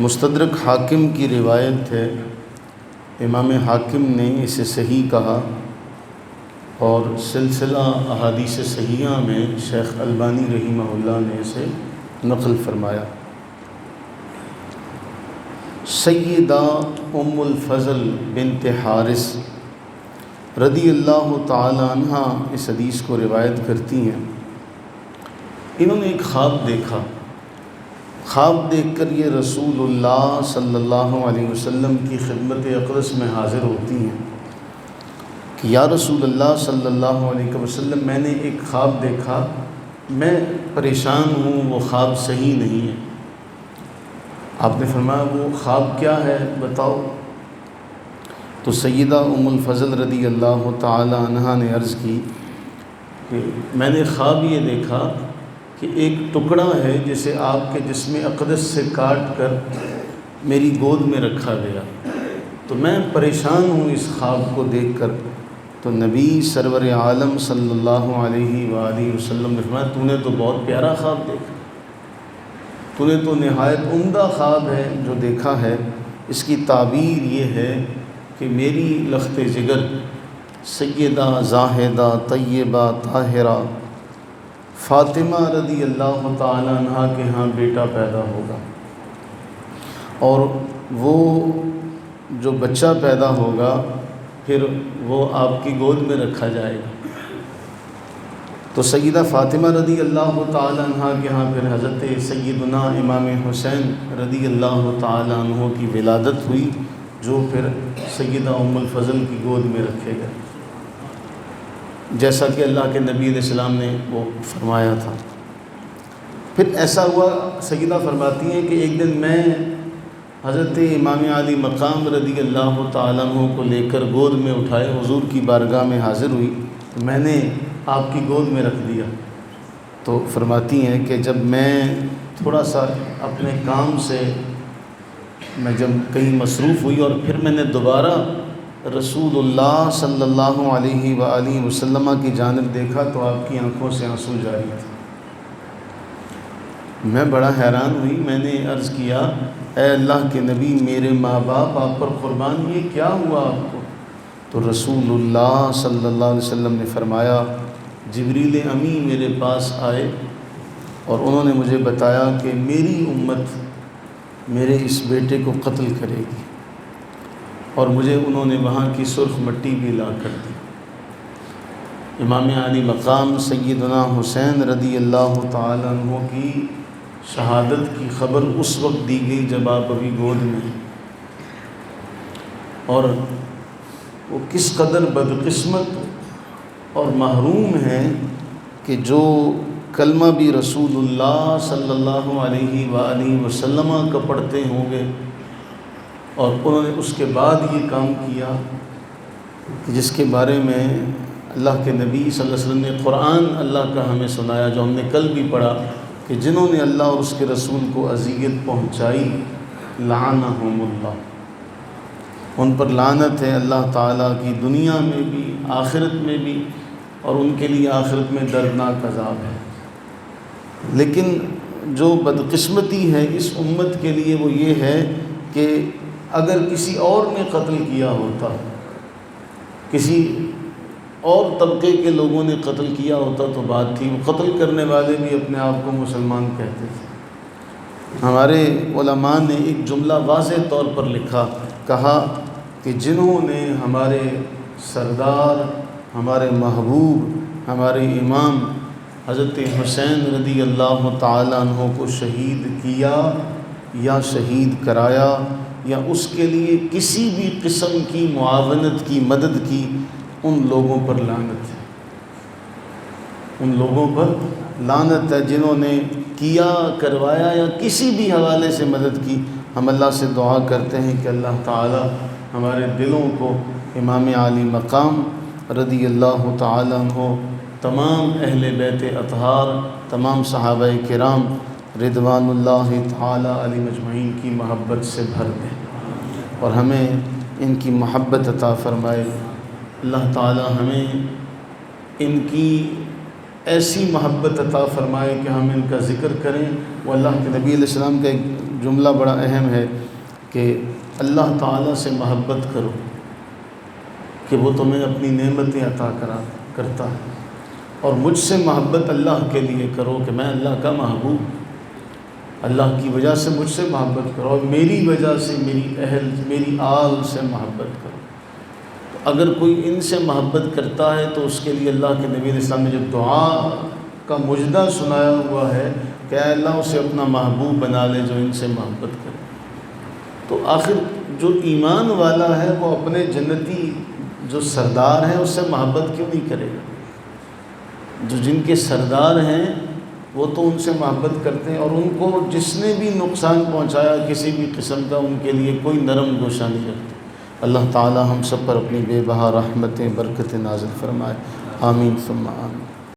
مستدرک حاکم کی روایت ہے، امام حاکم نے اسے صحیح کہا، اور سلسلہ احادیث صحیحہ میں شیخ البانی رحمہ اللہ نے اسے نقل فرمایا۔ سیدہ ام الفضل بنت حارث رضی اللہ تعالی عنہ اس حدیث کو روایت کرتی ہیں۔ انہوں نے ایک خواب دیکھا، خواب دیکھ کر یہ رسول اللہ صلی اللہ علیہ وسلم کی خدمت اقدس میں حاضر ہوتی ہیں کہ یا رسول اللہ صلی اللہ علیہ وسلم، میں نے ایک خواب دیکھا، میں پریشان ہوں، وہ خواب صحیح نہیں ہے۔ آپ نے فرمایا وہ خواب کیا ہے بتاؤ؟ تو سیدہ ام الفضل رضی اللہ تعالی عنہ نے عرض کی کہ میں نے خواب یہ دیکھا کہ ایک ٹکڑا ہے جسے آپ کے جسم اقدس سے کاٹ کر میری گود میں رکھا گیا، تو میں پریشان ہوں اس خواب کو دیکھ کر۔ تو نبی سرور عالم صلی اللہ علیہ وآلہ وسلم نے فرمایا تو نے تو بہت پیارا خواب دیکھا، تو نے تو نہایت عمدہ خواب ہے جو دیکھا ہے۔ اس کی تعبیر یہ ہے کہ میری لخت جگر سیدہ زاہدہ طیبہ طاہرہ فاطمہ رضی اللہ تعالی عنہ کے ہاں بیٹا پیدا ہوگا، اور وہ جو بچہ پیدا ہوگا پھر وہ آپ کی گود میں رکھا جائے گا۔ تو سیدہ فاطمہ رضی اللہ تعالی عنہ کے ہاں پھر حضرت سیدنا امام حسین رضی اللہ تعالی عنہ کی ولادت ہوئی، جو پھر سیدہ ام الفضل کی گود میں رکھے گئے، جیسا کہ اللہ کے نبی علیہ السلام نے وہ فرمایا تھا۔ پھر ایسا ہوا، سیدہ فرماتی ہیں کہ ایک دن میں حضرت امام علی مقام رضی اللہ تعالیٰ عنہ کو لے کر گود میں اٹھائے حضور کی بارگاہ میں حاضر ہوئی، تو میں نے آپ کی گود میں رکھ دیا۔ تو فرماتی ہیں کہ جب میں تھوڑا سا اپنے کام سے میں جب کہیں مصروف ہوئی اور پھر میں نے دوبارہ رسول اللہ صلی اللہ علیہ وآلہ وسلم کی جانب دیکھا تو آپ کی آنکھوں سے آنسو جاری تھے۔ میں بڑا حیران ہوئی، میں نے عرض کیا اے اللہ کے نبی، میرے ماں باپ آپ پر قربان، یہ کیا ہوا آپ کو؟ تو رسول اللہ صلی اللہ علیہ وسلم نے فرمایا جبریل امی میرے پاس آئے اور انہوں نے مجھے بتایا کہ میری امت میرے اس بیٹے کو قتل کرے گی، اور مجھے انہوں نے وہاں کی سرخ مٹی بھی لا کر دی۔ امام علی مقام سیدنا حسین رضی اللہ تعالی عنہ کی شہادت کی خبر اس وقت دی گئی جب آپ ابھی گود میں ہیں، اور وہ کس قدر بدقسمت اور محروم ہیں کہ جو کلمہ بھی رسول اللہ صلی اللہ علیہ وآلہ وسلم کا پڑھتے ہوں گے، اور انہوں نے اس کے بعد یہ کام کیا کہ جس کے بارے میں اللہ کے نبی صلی اللہ علیہ وسلم نے قرآن اللہ کا ہمیں سنایا، جو ہم نے کل بھی پڑھا کہ جنہوں نے اللہ اور اس کے رسول کو اذیت پہنچائی لعنہم اللہ، ان پر لعنت ہے اللہ تعالیٰ کی، دنیا میں بھی آخرت میں بھی، اور ان کے لیے آخرت میں دردناک عذاب ہے۔ لیکن جو بدقسمتی ہے اس امت کے لیے وہ یہ ہے کہ اگر کسی اور نے قتل کیا ہوتا، کسی اور طبقے کے لوگوں نے قتل کیا ہوتا تو بات تھی، وہ قتل کرنے والے بھی اپنے آپ کو مسلمان کہتے تھے۔ ہمارے علماء نے ایک جملہ واضح طور پر لکھا، کہا کہ جنہوں نے ہمارے سردار، ہمارے محبوب، ہمارے امام حضرت حسین رضی اللہ تعالی عنہ کو شہید کیا یا شہید کرایا یا اس کے لیے کسی بھی قسم کی معاونت کی، مدد کی، ان لوگوں پر لعنت ہے، ان لوگوں پر لعنت ہے جنہوں نے کیا، کروایا یا کسی بھی حوالے سے مدد کی۔ ہم اللہ سے دعا کرتے ہیں کہ اللہ تعالی ہمارے دلوں کو امام علی مقام رضی اللہ تعالی عنہ، تمام اہل بیت اطہار، تمام صحابہ کرام رضوان اللہ تعالی علیہم اجمعین کی محبت سے بھر دے اور ہمیں ان کی محبت عطا فرمائے۔ اللہ تعالی ہمیں ان کی ایسی محبت عطا فرمائے کہ ہم ان کا ذکر کریں۔ وہ اللہ کے نبی علیہ السلام کا ایک جملہ بڑا اہم ہے کہ اللہ تعالیٰ سے محبت کرو کہ وہ تمہیں اپنی نعمتیں عطا کرتا ہے، اور مجھ سے محبت اللہ کے لیے کرو کہ میں اللہ کا محبوب، اللہ کی وجہ سے مجھ سے محبت کرو، اور میری وجہ سے میری اہل میری آل سے محبت کرو۔ تو اگر کوئی ان سے محبت کرتا ہے تو اس کے لیے اللہ کے نبی علیہ السلام نے جو دعا کا مجدہ سنایا ہوا ہے کہ اے اللہ اسے اپنا محبوب بنا لے جو ان سے محبت کرے۔ تو آخر جو ایمان والا ہے وہ اپنے جنتی جو سردار ہیں اس سے محبت کیوں نہیں کرے گا؟ جو جن کے سردار ہیں وہ تو ان سے محبت کرتے ہیں، اور ان کو جس نے بھی نقصان پہنچایا کسی بھی قسم کا ان کے لیے کوئی نرم گوشہ نہیں رکھتے۔ اللہ تعالی ہم سب پر اپنی بے بہا رحمتیں برکتیں نازل فرمائے، آمین ثم آمین۔